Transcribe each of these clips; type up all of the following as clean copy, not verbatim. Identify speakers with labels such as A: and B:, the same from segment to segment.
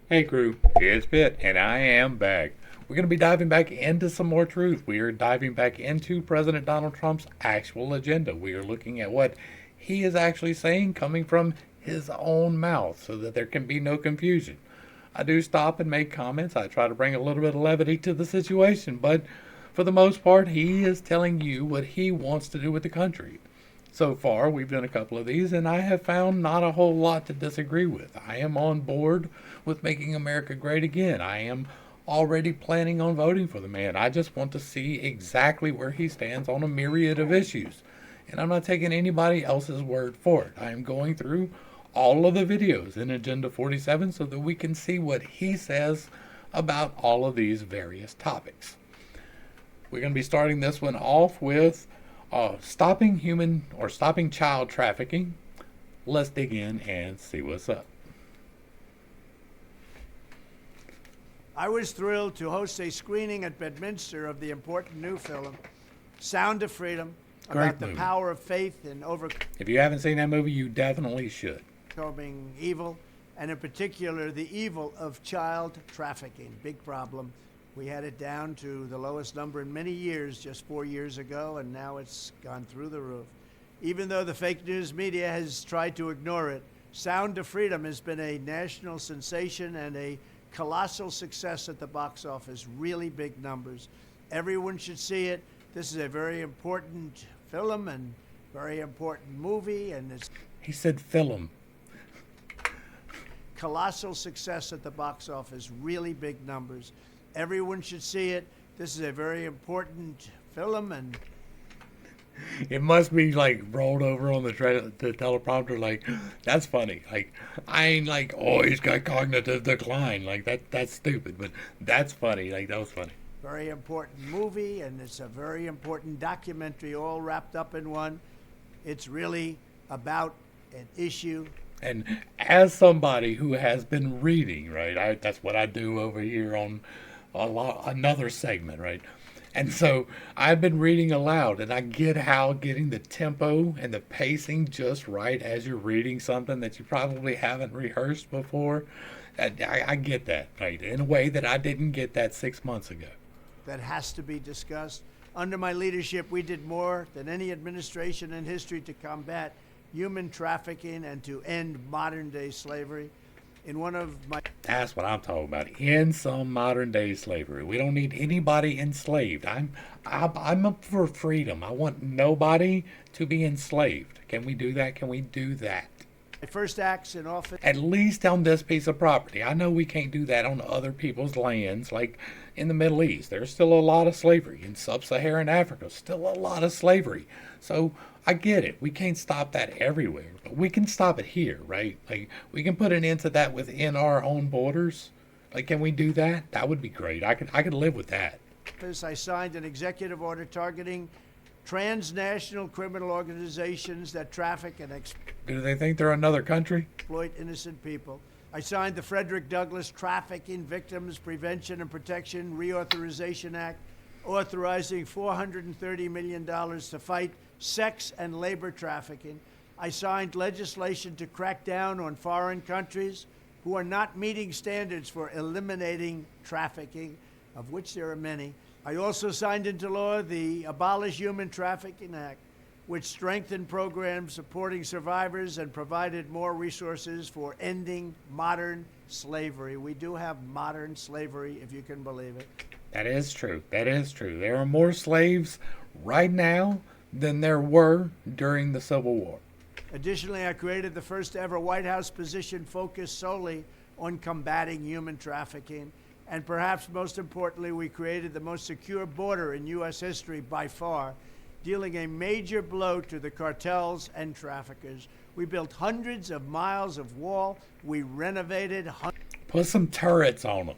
A: Hey crew, it's Pitt, and I am back. We're going to be diving back into some more truth. We are diving back into President Donald Trump's actual agenda. We are looking at what he is actually saying coming from his own mouth so that there can be no confusion. I do stop and make comments. I try to bring a little bit of levity to the situation, but for the most part, he is telling you what he wants to do with the country. So far, we've done a couple of these, and I have found not a whole lot to disagree with. I am on board with making America great again. I am already planning on voting for the man. I just want to see exactly where he stands on a myriad of issues. And I'm not taking anybody else's word for it. I am going through all of the videos in Agenda 47 so that we can see what he says about all of these various topics. We're going to be starting this one off with stopping child trafficking. Let's dig in and see what's up.
B: I was thrilled to host a screening at Bedminster of the important new film, Sound of Freedom, about the power of faith in
A: If you haven't seen that movie, you definitely should.
B: overcoming evil, and in particular, the evil of child trafficking. Big problem. We had it down to the lowest number in many years just 4 years ago, and now it's gone through the roof. Even though the fake news media has tried to ignore it, Sound of Freedom has been a national sensation and a colossal success at the box office, really big numbers. Everyone should see it. This is a very important film and very important movie, and it's
A: He said film.
B: colossal success at the box office, really big numbers. Everyone should see it. This is a very important film, and
A: It must be like rolled over on the teleprompter. Like, that's funny. Like, I ain't like, oh, he's got cognitive decline. Like, that's stupid. But that's funny. Like, that was funny.
B: very important movie, and it's a very important documentary all wrapped up in one. It's really about an issue.
A: And as somebody who has been reading, right, that's what I do over here on another segment, right? And so I've been reading aloud, and I get how getting the tempo and the pacing just right as you're reading something that you probably haven't rehearsed before. I get that, right? In a way that I didn't get that 6 months ago.
B: That has to be discussed. Under my leadership, we did more than any administration in history to combat human trafficking and to end modern day slavery. In one of my
A: That's what I'm talking about. In some modern day slavery, we don't need anybody enslaved. I'm up for freedom. I want nobody to be enslaved. Can we do that? Can we do that?
B: first acts in office,
A: At least on this piece of property. I know we can't do that on other people's lands, like in the Middle East. There's still a lot of slavery. In sub-Saharan Africa, still a lot of slavery. So I get it. We can't stop that everywhere, but we can stop it here, right? Like, we can put an end to that within our own borders. Like, can we do that? That would be great. I could live with that.
B: I signed an executive order targeting transnational criminal organizations that traffic and
A: Do they think they're another country?
B: exploit innocent people. I signed the Frederick Douglass Trafficking Victims Prevention and Protection Reauthorization Act, authorizing $430 million to fight sex and labor trafficking. I signed legislation to crack down on foreign countries who are not meeting standards for eliminating trafficking, of which there are many. I also signed into law the Abolish Human Trafficking Act, which strengthened programs supporting survivors and provided more resources for ending modern slavery. We do have modern slavery, if you can believe it.
A: That is true. That is true. There are more slaves right now than there were during the Civil War.
B: Additionally, I created the first ever White House position focused solely on combating human trafficking. And perhaps most importantly, we created the most secure border in U.S. history by far, dealing a major blow to the cartels and traffickers. We built hundreds of miles of wall. We renovated
A: Put some turrets on them.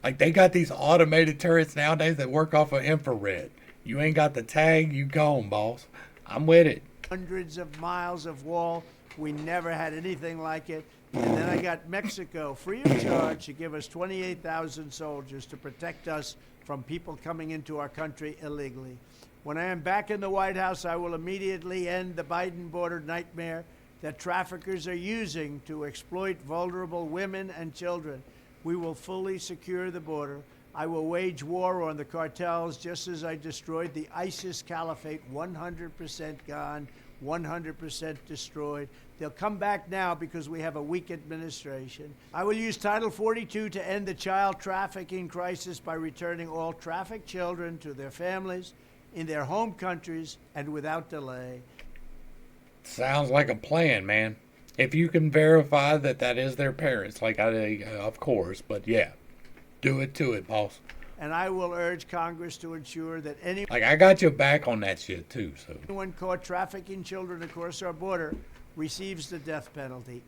A: Like, they got these automated turrets nowadays that work off of infrared. You ain't got the tag, you gone, boss. I'm with it.
B: hundreds of miles of wall. We never had anything like it. And then I got Mexico free of charge to give us 28,000 soldiers to protect us from people coming into our country illegally. When I am back in the White House, I will immediately end the Biden border nightmare, that traffickers are using to exploit vulnerable women and children. We will fully secure the border. I will wage war on the cartels just as I destroyed the ISIS caliphate. 100% gone, 100% destroyed. They'll come back now because we have a weak administration. I will use Title 42 to end the child trafficking crisis by returning all trafficked children to their families in their home countries and without delay.
A: Sounds like a plan, man. If you can verify that that is their parents, like of course, but yeah, do it to it, boss.
B: And I will urge Congress to ensure that
A: Like, I got your back on that shit too, so.
B: anyone caught trafficking children across our border receives the death penalty.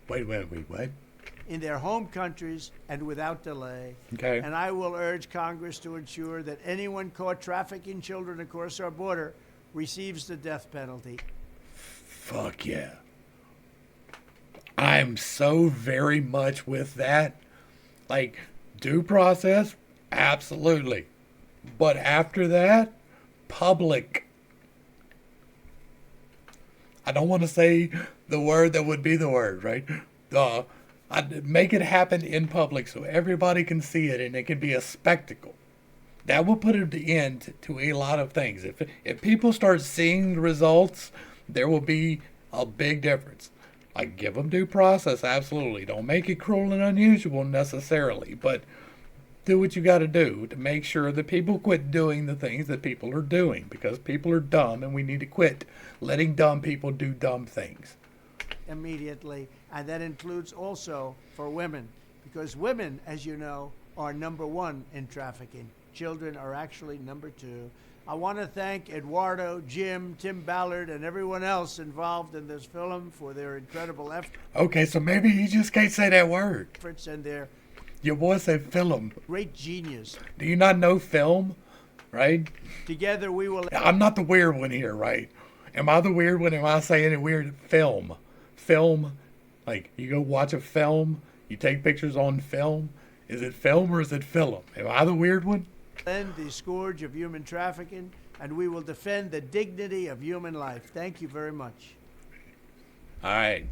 A: Wait, what?
B: In their home countries and without delay.
A: Okay.
B: And I will urge Congress to ensure that anyone caught trafficking children across our border receives the death penalty.
A: Fuck yeah. I'm so very much with that. Like, due process, absolutely. But after that, public. I don't want to say the word that would be the word, right? I'd make it happen in public so everybody can see it and it can be a spectacle. That will put an end to a lot of things. If people start seeing the results, there will be a big difference. Like, give them due process, absolutely. Don't make it cruel and unusual necessarily, but do what you got to do to make sure that people quit doing the things that people are doing, because people are dumb and we need to quit letting dumb people do dumb things.
B: Immediately, and that includes also for women, because women, as you know, are number one in trafficking. Children are actually number two. I want to thank Eduardo, Jim, Tim Ballard, and everyone else involved in this film for their incredible
A: Okay, so maybe you just can't say that word.
B: efforts and their
A: Your boy said film.
B: great genius.
A: Do you not know film? Right?
B: Together we will...
A: I'm not the weird one here, right? Am I the weird one? Am I saying it weird? Film. Film. Like, you go watch a film, you take pictures on film. Is it film or is it film? Am I the weird one?
B: end the scourge of human trafficking, and we will defend the dignity of human life. Thank you very much.
A: All right.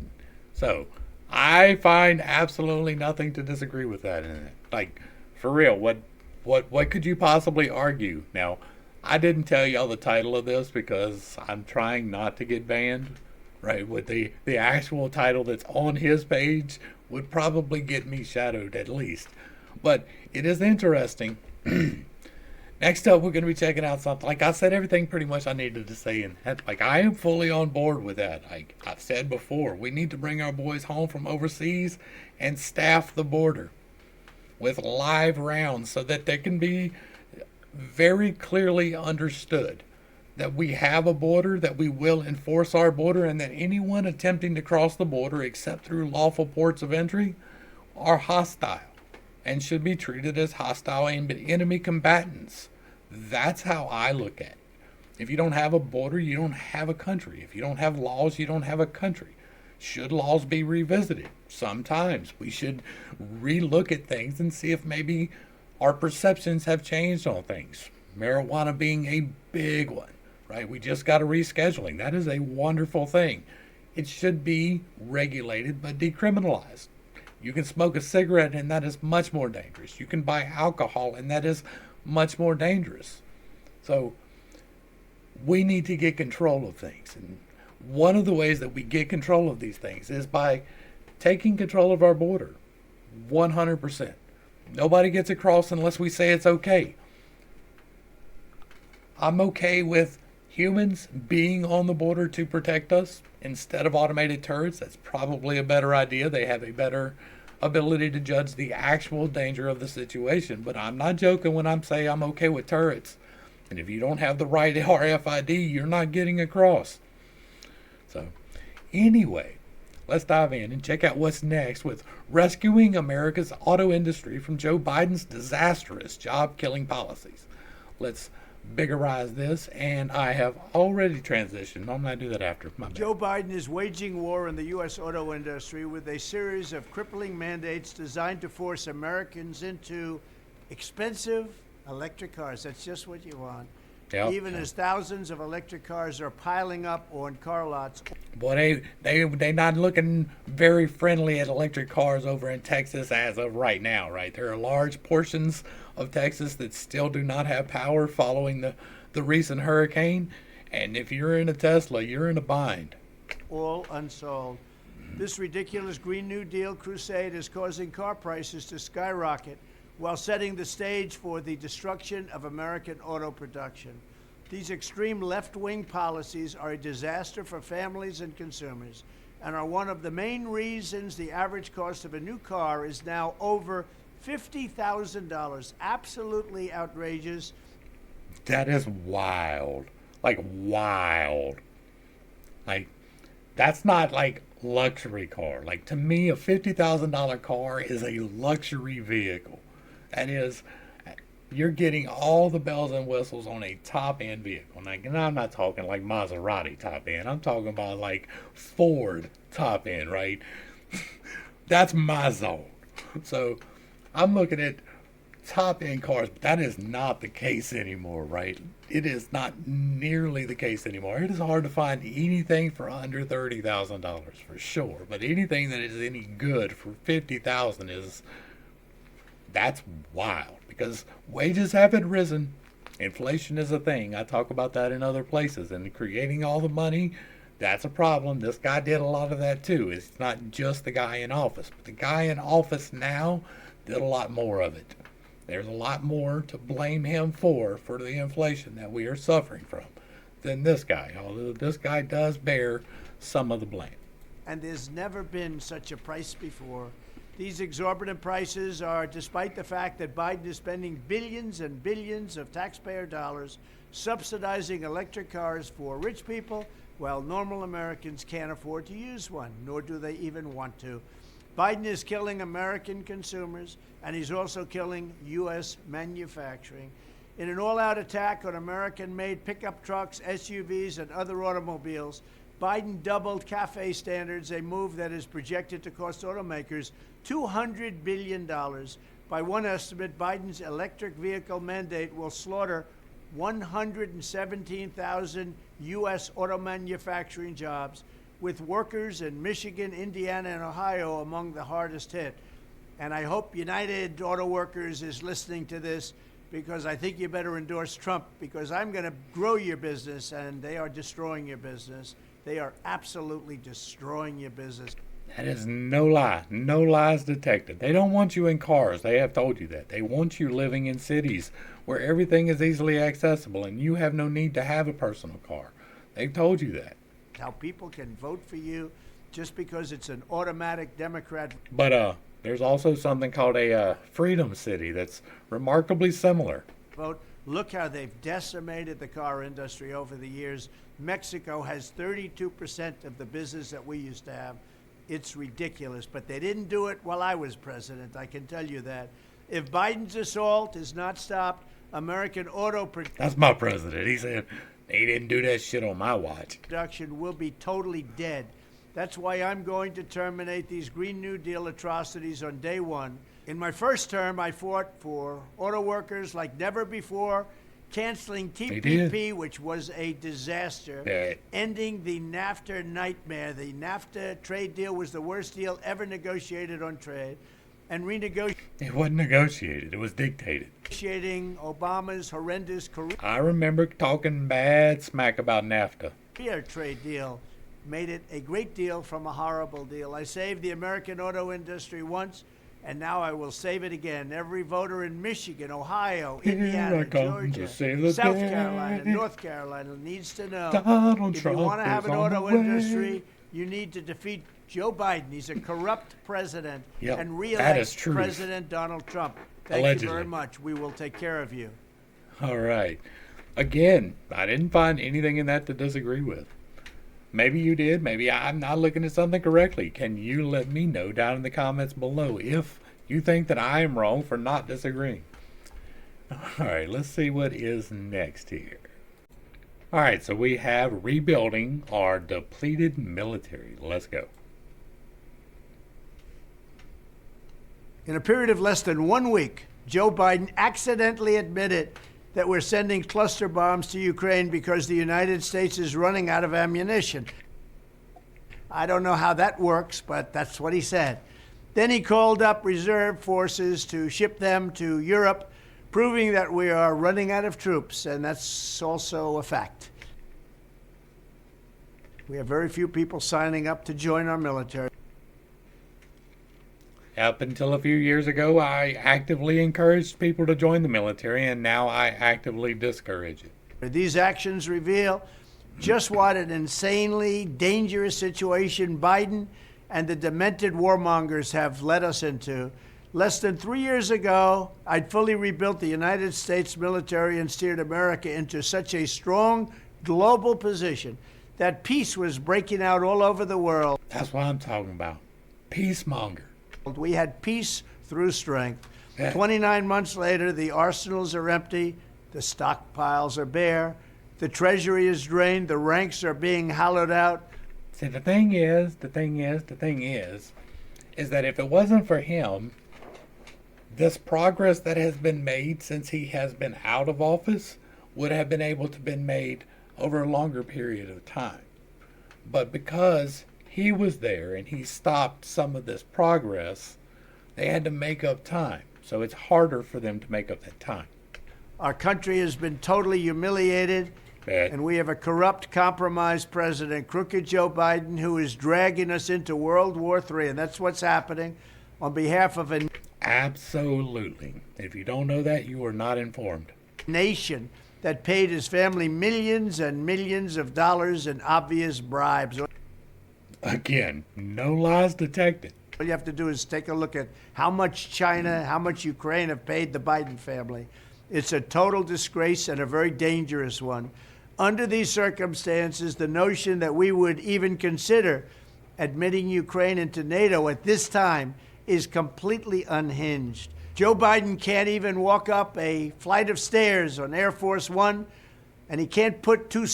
A: So, I find absolutely nothing to disagree with that in it. Like, for real, what could you possibly argue? Now, I didn't tell y'all the title of this because I'm trying not to get banned, right? With the actual title that's on his page would probably get me shadowed at least. But it is interesting. Next up, we're going to be checking out something. Like I said, everything pretty much I needed to say. And like, I am fully on board with that. Like I've said before, we need to bring our boys home from overseas and staff the border with live rounds so that they can be very clearly understood that we have a border, that we will enforce our border, and that anyone attempting to cross the border except through lawful ports of entry are hostile and should be treated as hostile and enemy combatants. That's how I look at it. If you don't have a border, you don't have a country. If you don't have laws, you don't have a country. Should laws be revisited? Sometimes we should relook at things and see if maybe our perceptions have changed on things. Marijuana being a big one, right? We just got a rescheduling. That is a wonderful thing. It should be regulated but decriminalized. You can smoke a cigarette and that is much more dangerous. You can buy alcohol and that is much more dangerous. So we need to get control of things. And one of the ways that we get control of these things is by taking control of our border. 100%. Nobody gets across unless we say it's okay. I'm okay with humans being on the border to protect us instead of automated turrets. That's probably a better idea. They have a better ability to judge the actual danger of the situation. But I'm not joking when I'm saying I'm okay with turrets. And if you don't have the right RFID, you're not getting across. So, anyway, let's dive in and check out what's next with rescuing America's auto industry from Joe Biden's disastrous job-killing policies. Let's biggerize this, and I have already transitioned. I'm going to do that after. My bad.
B: Joe Biden is waging war on the U.S. auto industry with a series of crippling mandates designed to force Americans into expensive electric cars. That's just what you want.
A: Yep.
B: even as thousands of electric cars are piling up on car lots.
A: Boy, they not looking very friendly at electric cars over in Texas as of right now, right? There are large portions of Texas that still do not have power following the recent hurricane. And if you're in a Tesla, you're in a bind.
B: All unsold. This ridiculous Green New Deal crusade is causing car prices to skyrocket while setting the stage for the destruction of American auto production. These extreme left-wing policies are a disaster for families and consumers and are one of the main reasons the average cost of a new car is now over $50,000. Absolutely outrageous.
A: That is wild. Like, wild. Like, that's not like luxury car. Like, to me, a $50,000 car is a luxury vehicle. That is, you're getting all the bells and whistles on a top-end vehicle. Like, and I'm not talking like Maserati top-end. I'm talking about like Ford top-end, right? That's my zone. So I'm looking at top-end cars, but that is not the case anymore, right? It is not nearly the case anymore. It is hard to find anything for under $30,000 for sure, but anything that is any good for $50,000 is, that's wild, because wages haven't risen. Inflation is a thing. I talk about that in other places, and creating all the money, that's a problem. This guy did a lot of that too. It's not just the guy in office, but the guy in office now did a lot more of it. There's a lot more to blame him for the inflation that we are suffering from than this guy, although this guy does bear some of the blame.
B: And there's never been such a price before. These exorbitant prices are despite the fact that Biden is spending billions and billions of taxpayer dollars subsidizing electric cars for rich people, while normal Americans can't afford to use one, nor do they even want to. Biden is killing American consumers, and he's also killing U.S. manufacturing. In an all-out attack on American-made pickup trucks, SUVs, and other automobiles, Biden doubled CAFE standards, a move that is projected to cost automakers $200 billion. By one estimate, Biden's electric vehicle mandate will slaughter 117,000 U.S. auto manufacturing jobs, with workers in Michigan, Indiana, and Ohio among the hardest hit. And I hope United Auto Workers is listening to this, because I think you better endorse Trump, because I'm going to grow your business, and they are destroying your business. They are absolutely destroying your business.
A: That is no lie. No lies detected. They don't want you in cars. They have told you that. They want you living in cities where everything is easily accessible and you have no need to have a personal car. They've told you that.
B: How people can vote for you just because it's an automatic Democrat.
A: But there's also something called a Freedom City that's remarkably similar.
B: Vote. Look how they've decimated the car industry over the years. Mexico has 32% of the business that we used to have. It's ridiculous, but they didn't do it while I was president, I can tell you that. If Biden's assault is not stopped, American auto
A: That's my president. He said they didn't do that shit on my watch.
B: production will be totally dead. That's why I'm going to terminate these Green New Deal atrocities on day one. In my first term, I fought for auto workers like never before, canceling TPP, which was a disaster, ending the NAFTA nightmare. The NAFTA trade deal was the worst deal ever negotiated on trade, and renegotiating.
A: It wasn't negotiated. It was dictated.
B: Obama's horrendous
A: I remember talking bad smack about NAFTA.
B: Korea trade deal made it a great deal from a horrible deal. I saved the American auto industry once, and now I will save it again. Every voter in Michigan, Ohio, Indiana, Georgia, South Carolina, North Carolina needs to know, if you want to have an auto industry, you need to defeat Joe Biden. He's a corrupt president, and re-elect President Donald Trump. Thank you very much. We will take care of you.
A: All right. Again, I didn't find anything in that to disagree with. Maybe you did. Maybe I'm not looking at something correctly. Can you let me know down in the comments below if you think that I am wrong for not disagreeing? All right, let's see what is next here. All right, so we have rebuilding our depleted military. Let's go.
B: In a period of less than 1 week, Joe Biden accidentally admitted that we're sending cluster bombs to Ukraine because the United States is running out of ammunition. I don't know how that works, but that's what he said. Then he called up reserve forces to ship them to Europe, proving that we are running out of troops, and that's also a fact. We have very few people signing up to join our military.
A: Up until a few years ago, I actively encouraged people to join the military, and now I actively discourage it.
B: These actions reveal just what an insanely dangerous situation Biden and the demented warmongers have led us into. Less than 3 years ago, I'd fully rebuilt the United States military and steered America into such a strong global position that peace was breaking out all over the world.
A: That's what I'm talking about. Peacemonger.
B: We had peace through strength.
A: Yeah.
B: 29 months later, the arsenals are empty, the stockpiles are bare, the treasury is drained, the ranks are being hollowed out.
A: See, the thing is that if it wasn't for him, this progress that has been made since he has been out of office would have been able to been made over a longer period of time. But because he was there and he stopped some of this progress, they had to make up time. So it's harder for them to make up that time.
B: Our country has been totally humiliated, and we have a corrupt, compromised president, crooked Joe Biden, who is dragging us into World War III, and that's what's happening on behalf of a
A: Absolutely. If you don't know that, you are not informed.
B: nation that paid his family millions and millions of dollars in obvious bribes.
A: Again, no lies detected.
B: All you have to do is take a look at how much China, how much Ukraine have paid the Biden family. It's a total disgrace and a very dangerous one. Under these circumstances, the notion that we would even consider admitting Ukraine into NATO at this time is completely unhinged. Joe Biden can't even walk up a flight of stairs on Air Force One, and he can't put two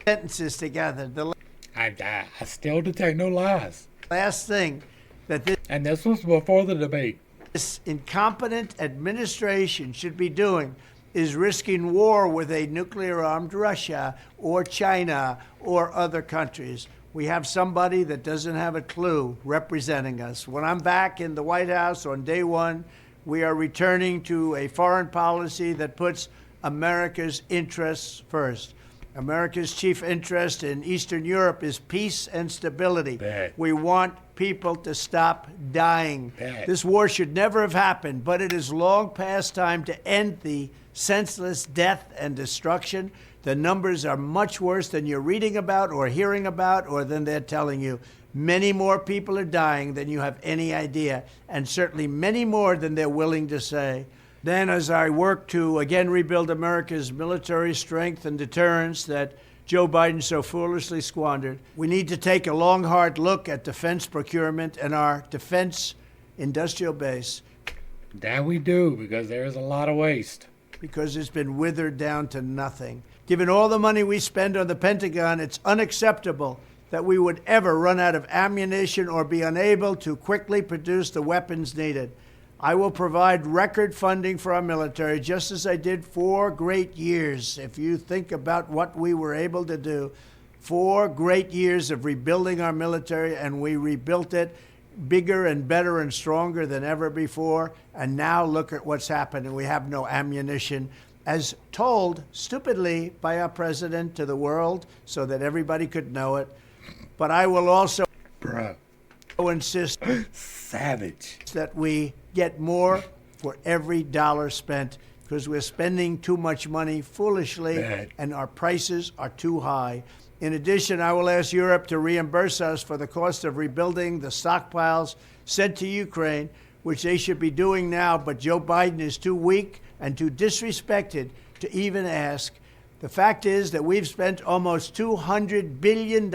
B: sentences together. The
A: I still detect no lies.
B: last thing that
A: this was before the debate.
B: this incompetent administration should be doing is risking war with a nuclear-armed Russia or China or other countries. We have somebody that doesn't have a clue representing us. When I'm back in the White House on day one, we are returning to a foreign policy that puts America's interests first. America's chief interest in Eastern Europe is peace and stability.
A: Bet.
B: We want people to stop dying.
A: Bet.
B: This war should never have happened, but it is long past time to end the senseless death and destruction. The numbers are much worse than you're reading about or hearing about or than they're telling you. Many more people are dying than you have any idea, and certainly many more than they're willing to say. Then, as I work to again rebuild America's military strength and deterrence that Joe Biden so foolishly squandered, we need to take a long, hard look at defense procurement and our defense industrial base.
A: That we do, because there is a lot of waste.
B: Because it's been withered down to nothing. Given all the money we spend on the Pentagon, it's unacceptable that we would ever run out of ammunition or be unable to quickly produce the weapons needed. I will provide record funding for our military, just as I did 4 great years. If you think about what we were able to do, 4 great years of rebuilding our military, and we rebuilt it bigger and better and stronger than ever before. And now look at what's happened, and we have no ammunition, as told stupidly by our president to the world so that everybody could know it. But I will also insist
A: Savage.
B: that we get more for every dollar spent, because we're spending too much money foolishly and our prices are too high. In addition, I will ask Europe to reimburse us for the cost of rebuilding the stockpiles sent to Ukraine, which they should be doing now, but Joe Biden is too weak and too disrespected to even ask. The fact is that we've spent almost $200 billion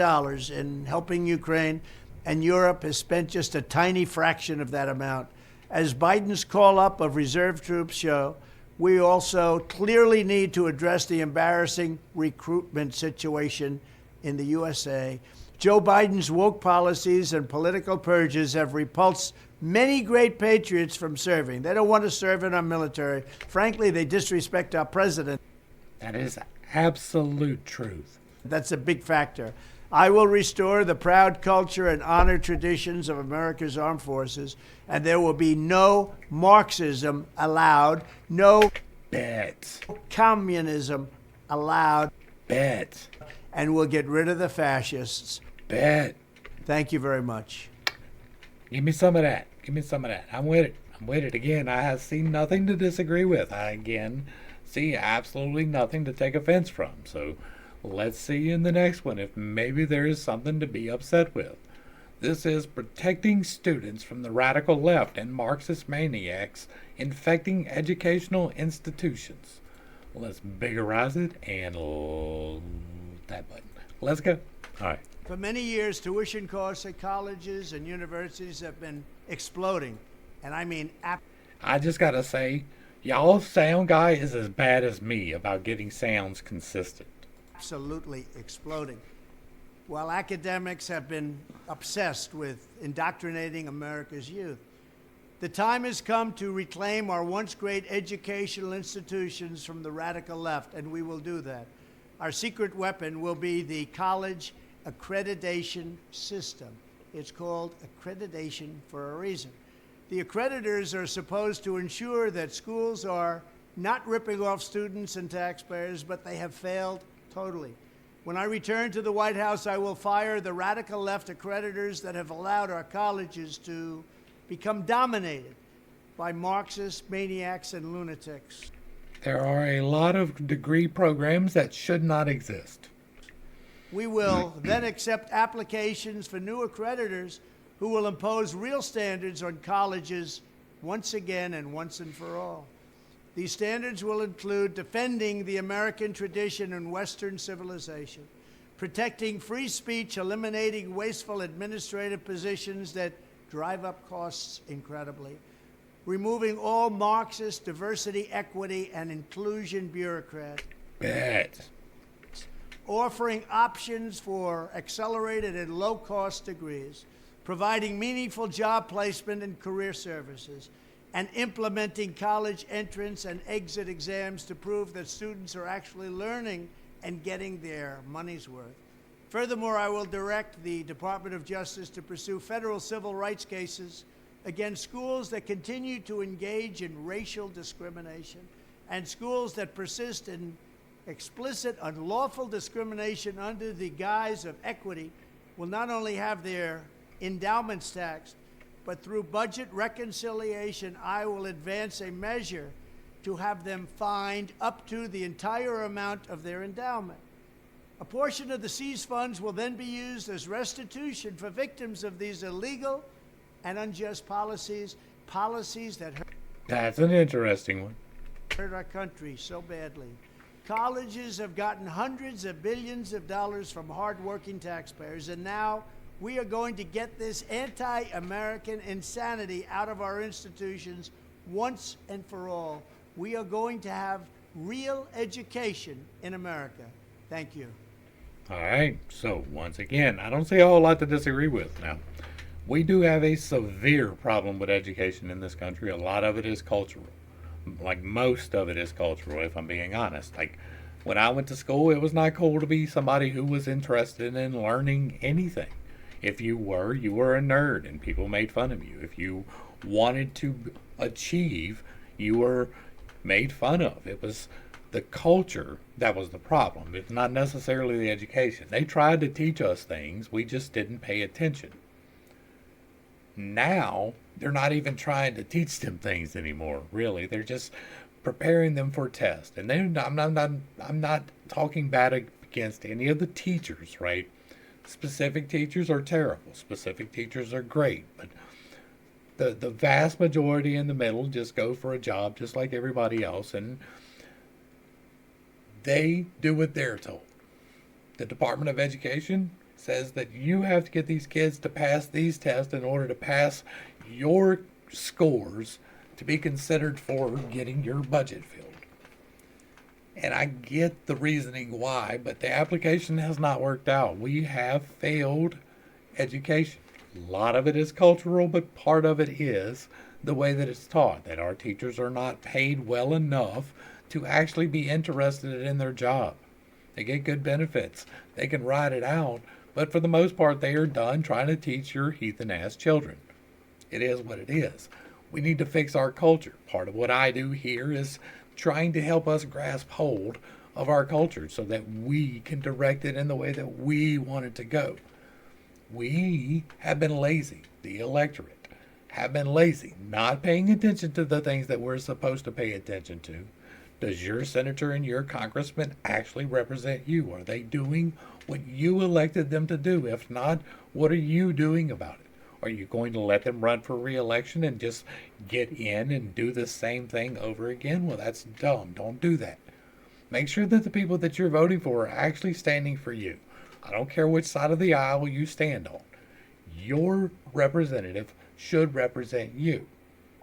B: in helping Ukraine, and Europe has spent just a tiny fraction of that amount. As Biden's call-up of reserve troops show, we also clearly need to address the embarrassing recruitment situation in the USA. Joe Biden's woke policies and political purges have repulsed many great patriots from serving. They don't want to serve in our military. Frankly, they disrespect our president.
A: That is absolute truth.
B: That's a big factor. I will restore the proud culture and honor traditions of America's armed forces, and there will be no Marxism allowed, no
A: Bet.
B: communism allowed,
A: Bet.
B: and we'll get rid of the fascists.
A: Bet.
B: Thank you very much.
A: Give me some of that. Give me some of that. I'm with it. I'm with it again. I have seen nothing to disagree with. I again see absolutely nothing to take offense from. So let's see in the next one if maybe there is something to be upset with. This is protecting students from the radical left and Marxist maniacs infecting educational institutions. Let's biggerize it and that button. Let's go. All right.
B: For many years, tuition costs at colleges and universities have been exploding. And I mean,
A: I just gotta say, y'all's sound guy is as bad as me about getting sounds consistent.
B: absolutely exploding. While academics have been obsessed with indoctrinating America's youth, the time has come to reclaim our once great educational institutions from the radical left, and we will do that. Our secret weapon will be the college accreditation system. It's called accreditation for a reason. The accreditors are supposed to ensure that schools are not ripping off students and taxpayers, but they have failed totally. When I return to the White House, I will fire the radical left accreditors that have allowed our colleges to become dominated by Marxist maniacs and lunatics.
A: There are a lot of degree programs that should not exist.
B: We will then accept applications for new accreditors who will impose real standards on colleges once again and once and for all. These standards will include defending the American tradition and Western civilization, protecting free speech, eliminating wasteful administrative positions that drive up costs incredibly, removing all Marxist diversity, equity, and inclusion bureaucrats,
A: Bet.
B: offering options for accelerated and low-cost degrees, providing meaningful job placement and career services, and implementing college entrance and exit exams to prove that students are actually learning and getting their money's worth. Furthermore, I will direct the Department of Justice to pursue federal civil rights cases against schools that continue to engage in racial discrimination and schools that persist in explicit, unlawful discrimination under the guise of equity will not only have their endowments taxed, but through budget reconciliation, I will advance a measure to have them fined up to the entire amount of their endowment. A portion of the seized funds will then be used as restitution for victims of these illegal and unjust policies that
A: That's an interesting one.
B: hurt our country so badly. Colleges have gotten hundreds of billions of dollars from hardworking taxpayers, and now we are going to get this anti-American insanity out of our institutions once and for all. We are going to have real education in America. Thank you.
A: All right. So, once again, I don't see a whole lot to disagree with. Now, we do have a severe problem with education in this country. A lot of it is cultural. Like, most of it is cultural, if I'm being honest. Like, when I went to school, it was not cool to be somebody who was interested in learning anything. If you were a nerd and people made fun of you. If you wanted to achieve, you were made fun of. It was the culture that was the problem. It's not necessarily the education. They tried to teach us things, we just didn't pay attention. Now, they're not even trying to teach them things anymore, really. They're just preparing them for tests. And I'm not talking bad against any of the teachers, right? Specific teachers are terrible. Specific teachers are great. But the vast majority in the middle just go for a job just like everybody else, and they do what they're told. The Department of Education says that you have to get these kids to pass these tests in order to pass your scores to be considered for getting your budget filled. And I get the reasoning why, but the application has not worked out. We have failed education. A lot of it is cultural, but part of it is the way that it's taught, that our teachers are not paid well enough to actually be interested in their job. They get good benefits. They can ride it out, but for the most part, they are done trying to teach your heathen ass children. It is what it is. We need to fix our culture. Part of what I do here is trying to help us grasp hold of our culture so that we can direct it in the way that we want it to go. We have been lazy. The electorate have been lazy, not paying attention to the things that we're supposed to pay attention to. Does your senator and your congressman actually represent you? Are they doing what you elected them to do? If not, what are you doing about it? Are you going to let them run for re-election and just get in and do the same thing over again? Well, that's dumb. Don't do that. Make sure that the people that you're voting for are actually standing for you. I don't care which side of the aisle you stand on. Your representative should represent you.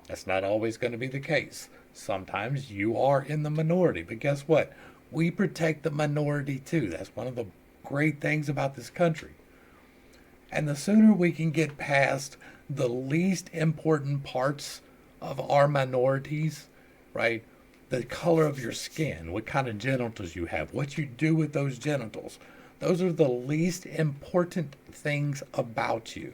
A: That's not always going to be the case. Sometimes you are in the minority, but guess what? We protect the minority too. That's one of the great things about this country. And the sooner we can get past the least important parts of our minorities, right? The color of your skin, what kind of genitals you have, what you do with those genitals. Those are the least important things about you.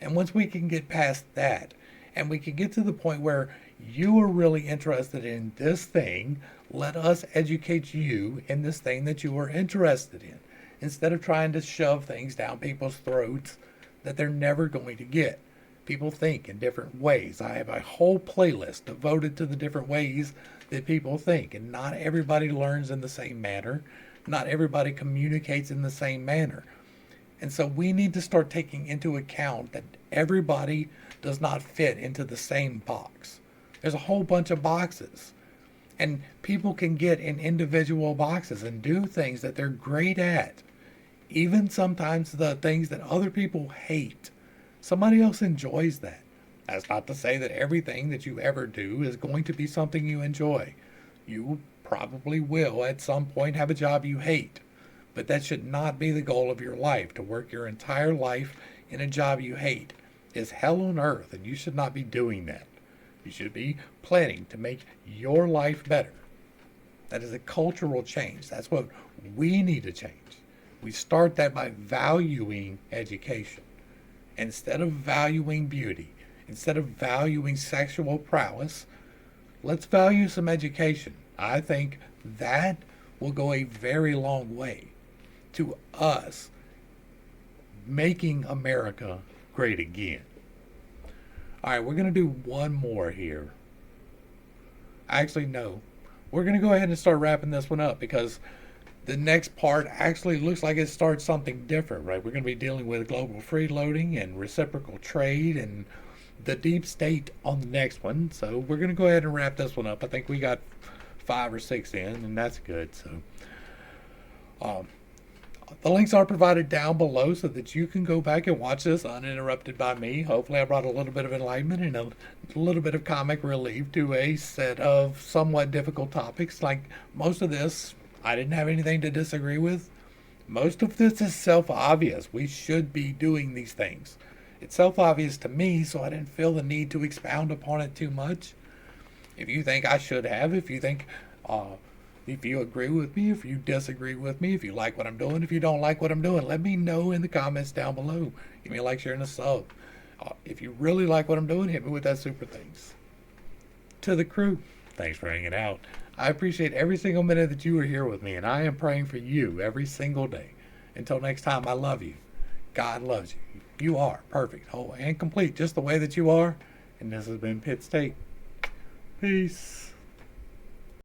A: And once we can get past that, and we can get to the point where you are really interested in this thing, let us educate you in this thing that you are interested in, instead of trying to shove things down people's throats that they're never going to get. People think in different ways. I have a whole playlist devoted to the different ways that people think, and not everybody learns in the same manner. Not everybody communicates in the same manner. And so we need to start taking into account that everybody does not fit into the same box. There's a whole bunch of boxes. And people can get in individual boxes and do things that they're great at. Even sometimes the things that other people hate. Somebody else enjoys that. That's not to say that everything that you ever do is going to be something you enjoy. You probably will at some point have a job you hate. But that should not be the goal of your life. To work your entire life in a job you hate is hell on earth, and you should not be doing that. You should be planning to make your life better. That is a cultural change. That's what we need to change. We start that by valuing education. Instead of valuing beauty, instead of valuing sexual prowess, let's value some education. I think that will go a very long way to us making America great again. All right, we're going to do one more here. Actually, no. We're going to go ahead and start wrapping this one up because the next part actually looks like it starts something different, right? We're going to be dealing with global freeloading and reciprocal trade and the deep state on the next one. So we're going to go ahead and wrap this one up. I think we got 5 or 6 in, and that's good. So the links are provided down below so that you can go back and watch this uninterrupted by me. Hopefully I brought a little bit of enlightenment and a little bit of comic relief to a set of somewhat difficult topics. Like most of this, I didn't have anything to disagree with. Most of this is self-obvious. We should be doing these things. It's self-obvious to me, so I didn't feel the need to expound upon it too much. If you think I should have, if you think, if you agree with me, if you disagree with me, if you like what I'm doing, if you don't like what I'm doing, let me know in the comments down below. Give me a like, share, and a sub. If you really like what I'm doing, hit me with that super thanks. To the crew, thanks for hanging out. I appreciate every single minute that you are here with me, and I am praying for you every single day. Until next time, I love you. God loves you. You are perfect, whole, and complete, just the way that you are. And this has been Pitt's Take. Peace.